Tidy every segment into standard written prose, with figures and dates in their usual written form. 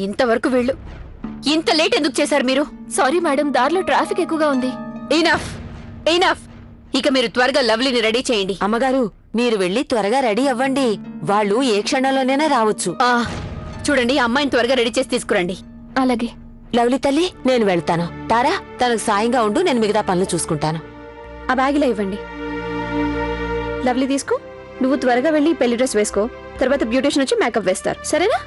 ఇంతవరకు వీళ్ళు ఇంత లేట్ ఎందుకు చేశారు మీరు? సారీ మేడం, దారిలో ట్రాఫిక్ ఎక్కువగా ఉంది. Enough enough. ఇక మీరు త్వరగా లవ్లీని రెడీ చేయండి. అమ్మగారు, మీరు వెళ్ళి త్వరగా రెడీ అవ్వండి. వాళ్ళు ఏ క్షణంలోనైనా రావచ్చు. చూడండి, అమ్మాయిని త్వరగా రెడీ చేసి తీసుకురండి. అలాగే. లవ్లీ తల్లి, నేను వెళ్తాను. తారా, తనకు సాయంగా ఉండు, నేను మిగతా పనులు చూసుకుంటాను. ఆ బ్యాగ్లో ఇవ్వండి. లవ్లీ తీసుకో. నువ్వు త్వరగా వెళ్ళి పెళ్లి డ్రెస్ వేసుకో. తర్వాత బ్యూటిషియన్ వచ్చి మేకప్ వేస్తారు, సరేనా?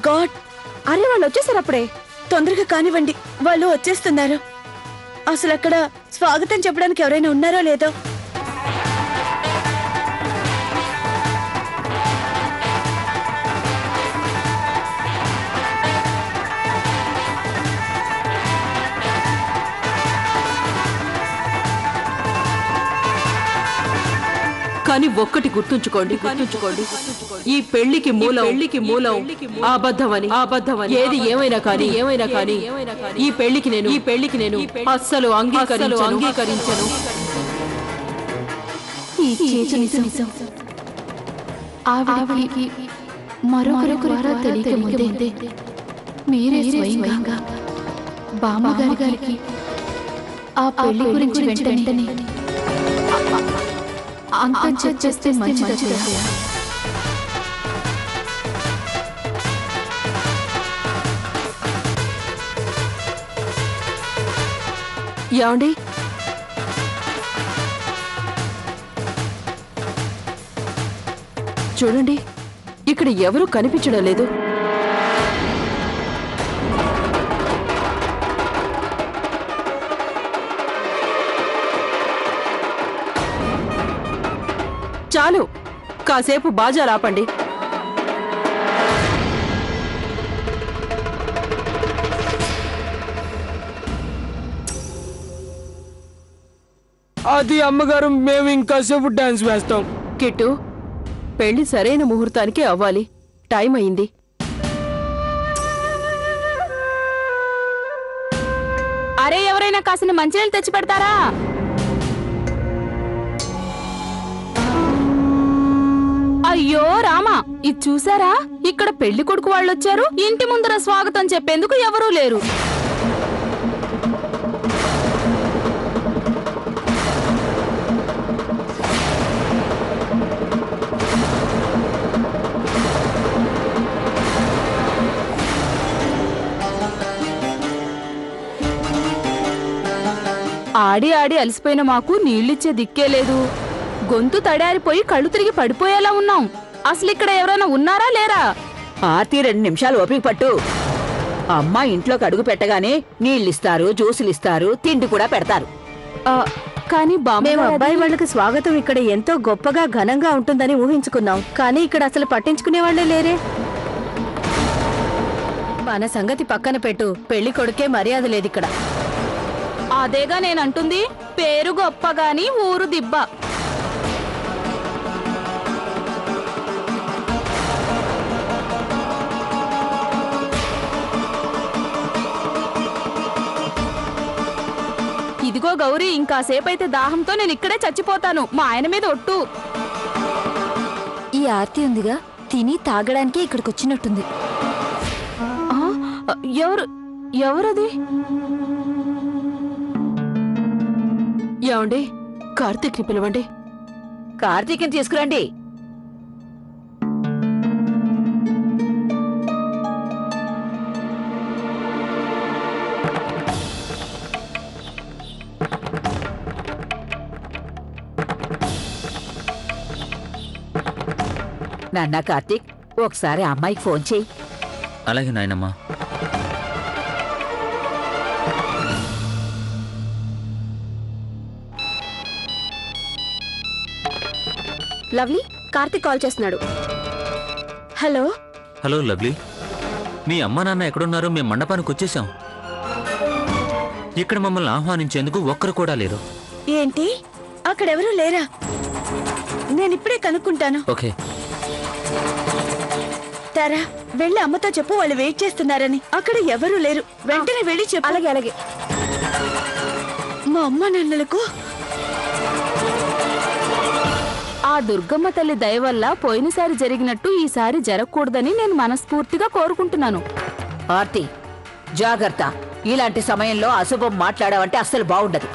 గాడ్, అరే వాళ్ళు వచ్చేసారు అప్పుడే. తొందరగా కానివ్వండి, వాళ్ళు వచ్చేస్తున్నారు. అసలు అక్కడ స్వాగతం చెప్పడానికి ఎవరైనా ఉన్నారో లేదో. కానీ ఒక్కటి గుర్తుంచుకోండి, ఈ పెళ్లికి మూలం అబద్ధమని. ఏది ఏమైనా కానీ ఈ పెళ్లికి నేను అస్సలు అంగీకరించను. ఆవిడకి మరొకరు తెలియకముందే మీరే స్వయంగా బామ్మగారికి ఆ పెళ్లి గురించి వెంటనే అంతం చేస్తే మంచిది. ఏమండి, చూడండి, ఇక్కడ ఎవరూ కనిపించడం లేదు. చాలు, కాసేపు బాజాలాపండి. అది అమ్మగారు, మేము ఇంకాసేపు డాన్స్ వేస్తాం. కిట్టు, పెళ్లి సరైన ముహూర్తానికి అవ్వాలి. టైం అయింది. అరే, ఎవరైనా కాసిన మంచినీళ్ళు తెచ్చి పెడతారా? అయ్యో రామా, ఇది చూసారా? ఇక్కడ పెళ్లి కొడుకు వాళ్ళొచ్చారు. ఇంటి ముందర స్వాగతం చెప్పేందుకు ఎవరూ లేరు. ఆడి ఆడి అలసిపోయిన మాకు నీళ్ళిచ్చే దిక్కే లేదు. గొంతు తడారిపోయి కళ్ళు తిరిగి పడిపోయేలా ఉన్నాం. అసలు ఇక్కడ ఎవరైనా ఉన్నారా లేరా? ఆర్తి 2 నిమిషాలు ఓపిక పట్టు. అమ్మ ఇంట్లోకి అడుగు పెట్టగానే నీళ్ళిస్తారు, జ్యూసులిస్తారు, తిండి కూడా పెడతారు. కానీ మేము అబ్బాయి వాళ్ళకి స్వాగతం ఇక్కడ ఎంతో గొప్పగా ఘనంగా ఉంటుందని ఊహించుకున్నాం. కానీ ఇక్కడ అసలు పట్టించుకునే వాళ్ళే లేరే. మన సంగతి పక్కన పెట్టు, పెళ్లి కొడుకే మర్యాద లేదు ఇక్కడ. అదేగా నేనంటుంది. పేరు గొప్పగాని ఊరు దిబ్బ. ఇదిగో గౌరీ, ఇంకాసేపైతే దాహంతో నేను ఇక్కడే చచ్చిపోతాను. మా ఆయన మీద ఒట్టు. ఈ ఆర్తి ఉందిగా, తిని తాగడానికే ఇక్కడికొచ్చినట్టుంది. ఎవరది? ఏమండి, కార్తీక్ని పిలవండి. కార్తీక్ని తీసుకురండి. నాన్న కార్తీక్, ఒకసారి అమ్మాయికి ఫోన్ చెయ్యి. అలాగే నాయనమ్మా. లవ్లీ, కార్తీక్ కాల్ చేస్తున్నాడు. హలో. హలో లవ్లీ, మీ అమ్మా నాన్న ఎక్కడున్నారో మేము మండపానికి వచ్చేసాం. ఇక్కడ మమ్మల్ని ఆహ్వానించేందుకు ఒక్కరు కూడా లేరు. ఏంటి, అక్కడెవరూ లేరా? నేనిప్పుడే కనుక్కుంటాను. ఓకే. తారా, వెళ్ళి అమ్మతో చెప్పు వాళ్ళు వెయిట్ చేస్తున్నారని. అక్కడ ఎవరూ లేరు, వెంటనే వెళ్ళి చెప్పు. అలాగే అలాగే. మా అమ్మ నాన్నలకు ఆ దుర్గమ్మ తల్లి దయ వల్ల పోయినసారి జరిగినట్టు ఈసారి జరగకూడదని నేను మనస్ఫూర్తిగా కోరుకుంటున్నాను. ఆర్తి, జాగ్రత్త. ఇలాంటి సమయంలో అశుభం మాట్లాడావంటే అస్సలు బాగుండదు.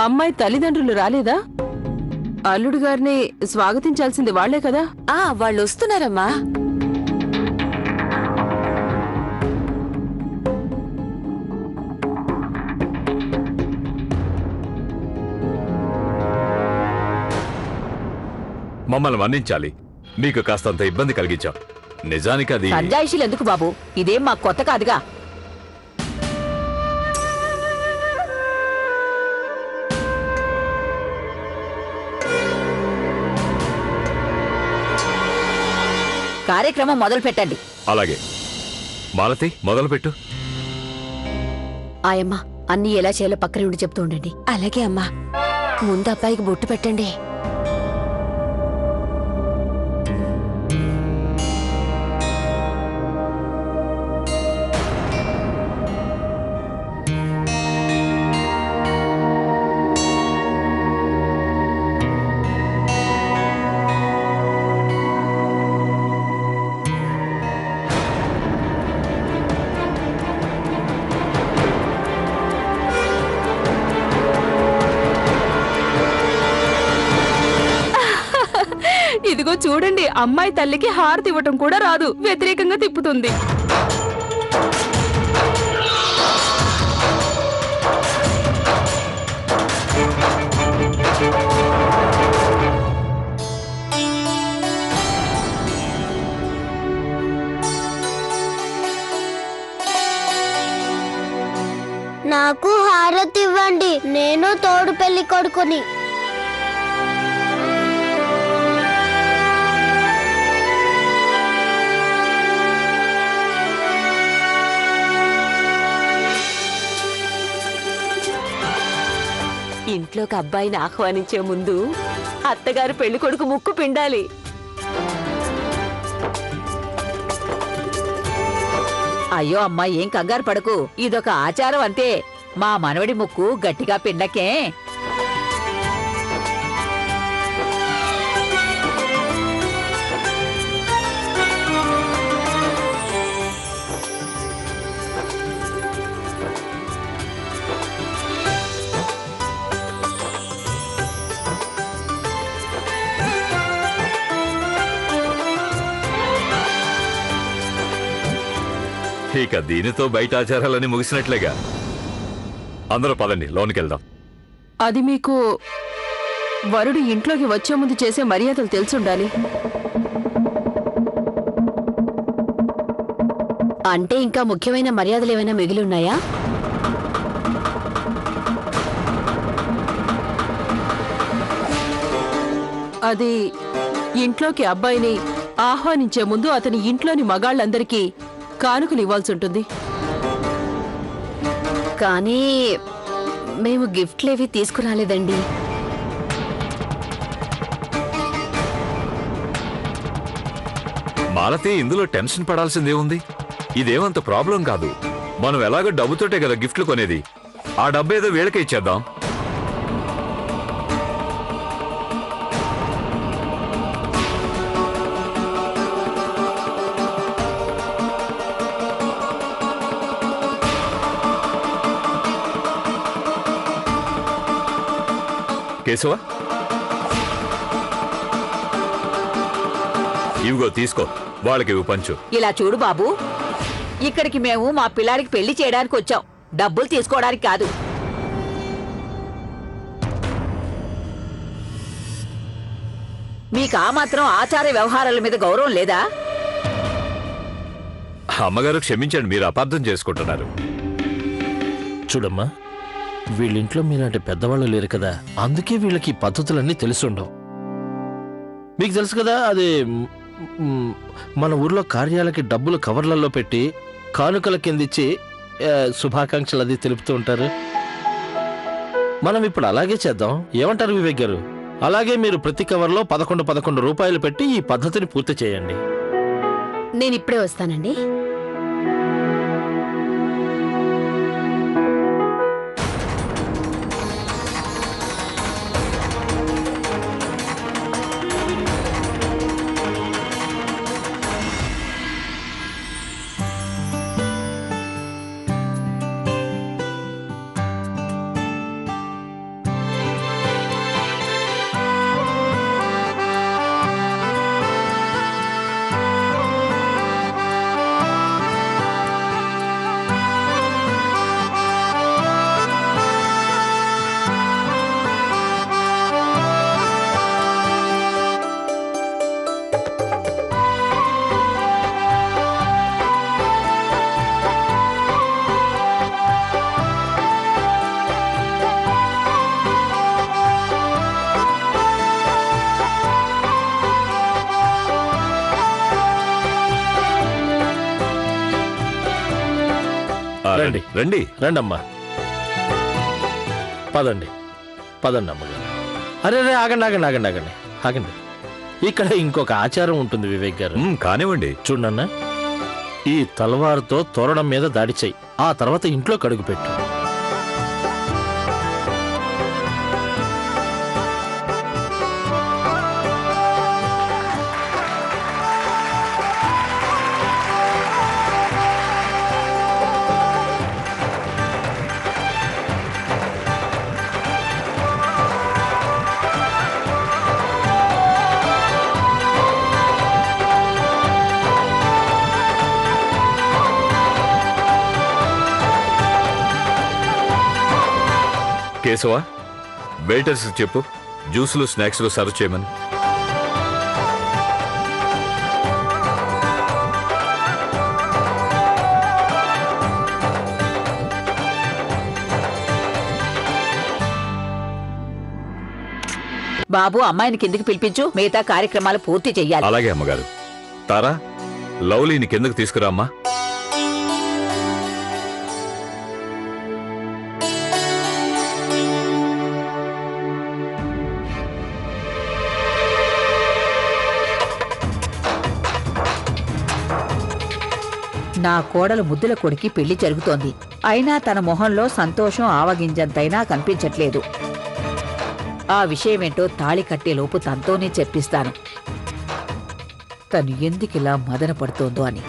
అమ్మాయి తల్లిదండ్రులు రాలేదా? అల్లుడు గారిని స్వాగతించాల్సింది వాళ్లే కదా. వాళ్ళు వస్తున్నారమ్మా. మమ్మల్ని మన్నించాలి, మీకు కాస్తంత ఇబ్బంది కలిగించాం. నిజానికి అది సంజాయిషీలు ఎందుకు బాబు, ఇదేం మాకు కొత్త కాదుగా. కార్యక్రమం మొదలు పెట్టండి. అలాగే. మాలతి, మొదలుపెట్టు. ఆయమ్మా, అన్ని ఎలా చేయాలో పక్కన ఉండి చెప్తూ ఉండండి. అలాగే అమ్మా. ముందు అబ్బాయికి బొట్టు పెట్టండి. ఇదిగో చూడండి, అమ్మాయి తల్లికి హారతి ఇవ్వటం కూడా రాదు, వ్యతిరేకంగా తిప్పుతుంది. నాకు హారతి ఇవ్వండి, నేను తోడు పెళ్లి కొడుకుని. ఇంట్లోకి అబ్బాయిని ఆహ్వానించే ముందు అత్తగారు పెళ్లి కొడుకు ముక్కు పిండాలి. అయ్యో అమ్మా, ఏం కంగారు పడకు, ఇదొక ఆచారం అంతే. మా మనవడి ముక్కు గట్టిగా పిండకే. ఇక దీనితో బయట ఆచారాలన్నీ ముగిసినట్లేగా. అందరూ పదండి, లోనికి వెళ్దాం. అది మీకు వరుడు ఇంట్లోకి వచ్చే ముందు చేసే మర్యాదలు తెలుసుండాలి. అంటే ఇంకా ముఖ్యమైన మర్యాదలు ఏమైనా మిగిలి ఉన్నాయా? అది ఇంట్లోకి అబ్బాయిని ఆహ్వానించే ముందు అతని ఇంట్లోని మగాళ్ళందరికీ కానుకలు ఇవ్వాల్సి ఉంటుంది. కానీ మేము గిఫ్ట్లేవి తీసుకురాలేదండి. మాలతి, ఇందులో టెన్షన్ పడాల్సిందేముంది? ఇదేమంత ప్రాబ్లం కాదు. మనం ఎలాగో డబ్బుతోటే కదా గిఫ్ట్లు కొనేది. ఆ డబ్బు ఏదో వీళ్ళకే ఇచ్చేద్దాం. కేశవ, ఇవిగో తీసుకో, వాళ్ళకి ఇవి పంచు. ఇలా చూడు బాబు, ఇక్కడికి మేము మా పిల్లాడికి పెళ్లి చేయడానికి వచ్చాం, డబ్బులు తీసుకోవడానికి కాదు. మీకు ఆ మాత్రం ఆచార వ్యవహారాల మీద గౌరవం లేదా? అమ్మగారు క్షమించండి, మీరు అపార్థం చేసుకుంటున్నారు. చూడమ్మా, వీళ్ళింట్లో మీలాంటి పెద్దవాళ్ళు లేరు కదా, అందుకే వీళ్ళకి ఈ పద్ధతులన్నీ తెలుసుండవు. మీకు తెలుసు కదా, అది మన ఊర్లో కార్యాలకి డబ్బులు కవర్లలో పెట్టి కానుకల కిందిచ్చి శుభాకాంక్షలు అది తెలుపుతూ ఉంటారు. మనం ఇప్పుడు అలాగే చేద్దాం, ఏమంటారు వివేక్ గారు? అలాగే మీరు ప్రతి కవర్లో 11 రూపాయలు పెట్టి ఈ పద్ధతిని పూర్తి చేయండి. నేను ఇప్పుడే వస్తానండి. రండి రండి రండి అమ్మా, పదండి పదండి అమ్మగారు. అరే ఆగండి ఆగండి ఆగండి ఆగండి ఆగండి. ఇక్కడ ఇంకొక ఆచారం ఉంటుంది వివేక్ గారు. కానివ్వండి. చూడన్నా, ఈ తలవారుతో తోరణం మీద దాడి చెయ్యి, ఆ తర్వాత ఇంట్లో కడుగు పెట్టు. కేశవా, వెయిటర్స్ చెప్పు, జ్యూసులు స్నాక్స్లు సర్వ్ చేయమని. బాబు, అమ్మాయిని కిందికి పిలిపించు, మిగతా కార్యక్రమాలు పూర్తి చెయ్యాలి. అలాగే అమ్మగారు. తారా, లవ్లీని కిందకు తీసుకురామ్మా. నా కోడలు ముద్దుల కొడుకి పెళ్లి జరుగుతోంది, అయినా తన మొహంలో సంతోషం ఆవగింజంతైనా కనిపించట్లేదు. ఆ విషయమేంటో తాళి కట్టేలోపు తనతోనే చెప్పిస్తాను, తను ఎందుకిలా మదన పడుతోందో అని.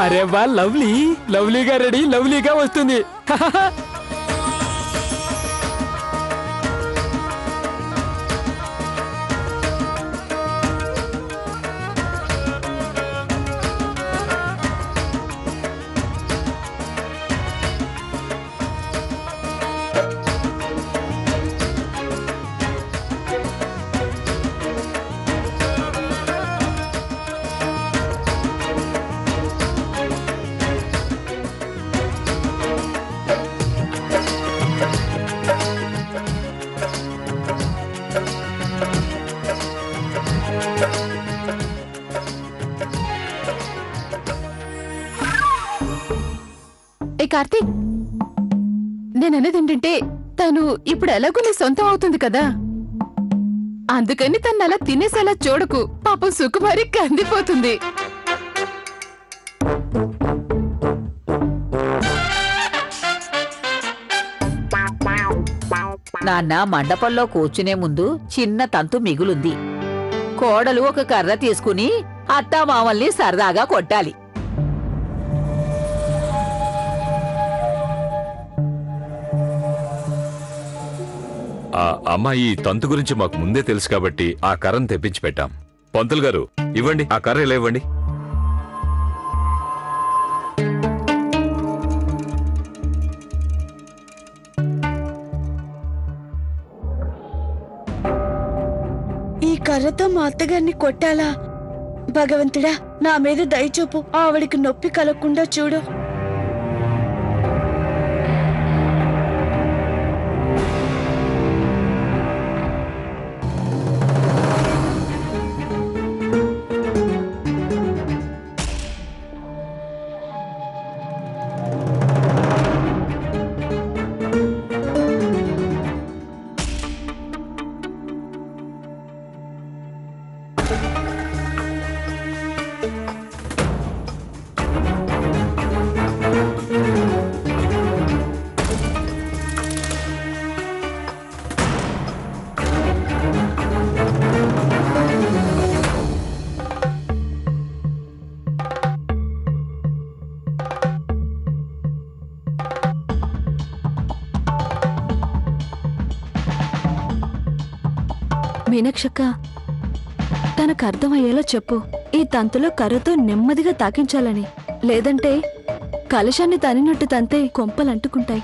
అరే వా, లవ్లీగా రెడీ, లవ్లీగా వస్తుంది. ఏ కార్తీక్, నేననేది ఏంటంటే తను ఇప్పుడు ఎలాగో నీ సొంతం అవుతుంది కదా, అందుకని తను అలా తినేసేలా చూడకు, పాపం సుకుమారి కందిపోతుంది. నాన్న, మండపంలో కూర్చునే ముందు చిన్న తంతు మిగులుంది, కోడలు ఒక కర్ర తీసుకుని అత్తా మామల్ని సరదాగా కొట్టాలి. ఆ అమ్మాయి ఈ తంతు గురించి మాకు ముందే తెలుసు కాబట్టి ఆ కర్రను తెప్పించి పెట్టాం. పంతులు గారు ఇవ్వండి, ఆ కర్ర ఇలా ఇవ్వండి. ఈ కర్రతో మా అత్తగారిని కొట్టాలా? భగవంతుడా, నా మీద దయచూపు, ఆవిడికి నొప్పి కలగకుండా చూడు. మీనాక్షక్క, తనకు అర్థమయ్యేలా చెప్పు. ఈ తంతులో కర్రతో నెమ్మదిగా తాకించాలని, లేదంటే కలశాన్ని తనినట్టు తంతే కొంపలంటుకుంటాయి.